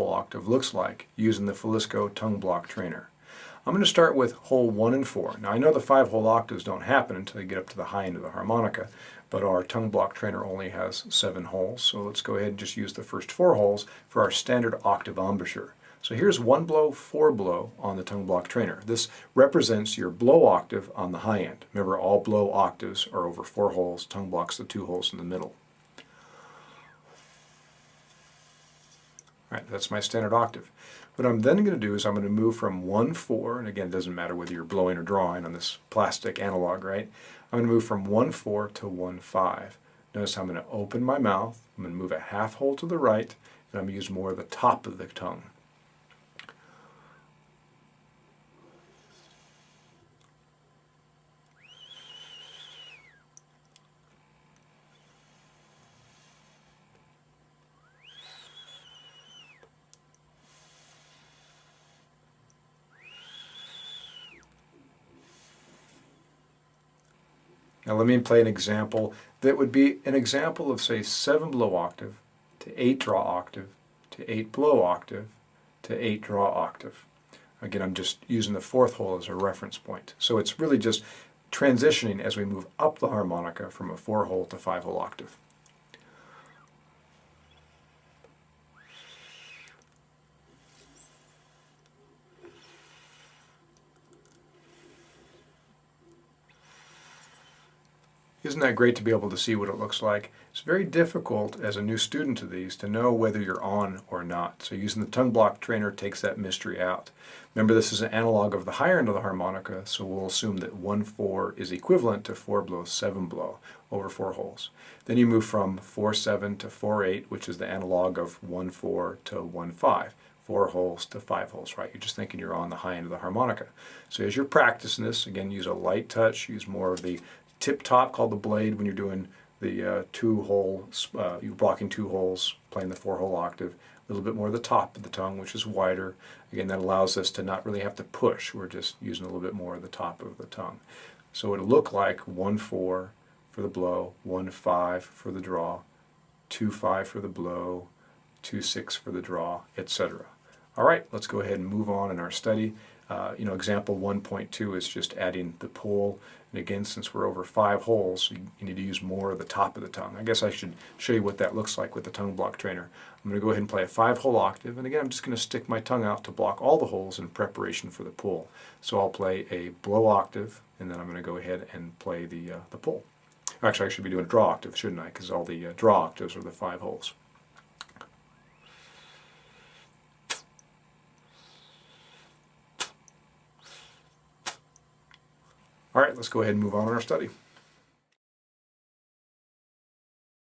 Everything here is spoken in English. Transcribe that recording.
5-hole octave looks like using the Flisco tongue block trainer. I'm going to start with hole 1 and 4. Now I know the 5-hole octaves don't happen until you get up to the high end of the harmonica, but our tongue block trainer only has 7 holes, so let's go ahead and just use the first 4 holes for our standard octave embouchure. So here's 1 blow, 4 blow on the tongue block trainer. This represents your blow octave on the high end. Remember, all blow octaves are over 4 holes, tongue block's the 2 holes in the middle. All right, that's my standard octave. What I'm then going to do is I'm going to move from 1-4, and again, it doesn't matter whether you're blowing or drawing on this plastic analog, right? I'm going to move from 1-4 to 1-5. Notice I'm going to open my mouth, I'm going to move a half hole to the right, and I'm going to use more of the top of the tongue. Now let me play an example that would be an example of, say, 7 blow octave to 8 draw octave to 8 blow octave to 8 draw octave. Again, I'm just using the 4th hole as a reference point. So it's really just transitioning as we move up the harmonica from a 4-hole to 5-hole octave. Isn't that great to be able to see what it looks like? It's very difficult as a new student to these to know whether you're on or not. So using the tongue block trainer takes that mystery out. Remember, this is an analog of the higher end of the harmonica, so we'll assume that 1-4 is equivalent to 4 blow, 7 blow over 4 holes. Then you move from 4-7 to 4-8, which is the analog of 1-4 to 1-5. 4 holes to 5 holes, right? You're just thinking you're on the high end of the harmonica. So as you're practicing this, again, use a light touch, use more of the tip top called the blade when you're doing the 2-hole, you're blocking 2 holes, playing the 4-hole octave, a little bit more of the top of the tongue, which is wider. Again, that allows us to not really have to push. We're just using a little bit more of the top of the tongue. So it'll look like 1-4 for the blow, 1-5 for the draw, 2-5 for the blow, 2-6 for the draw, etc. All right, let's go ahead and move on in our study. Example 1.2 is just adding the pull. And again, since we're over 5 holes, you need to use more of the top of the tongue. I guess I should show you what that looks like with the tongue block trainer. I'm going to go ahead and play a 5-hole octave, and again, I'm just going to stick my tongue out to block all the holes in preparation for the pull. So I'll play a blow octave, and then I'm going to go ahead and play the pull. Actually, I should be doing a draw octave, shouldn't I? Because all the draw octaves are the 5 holes. All right, let's go ahead and move on in our study.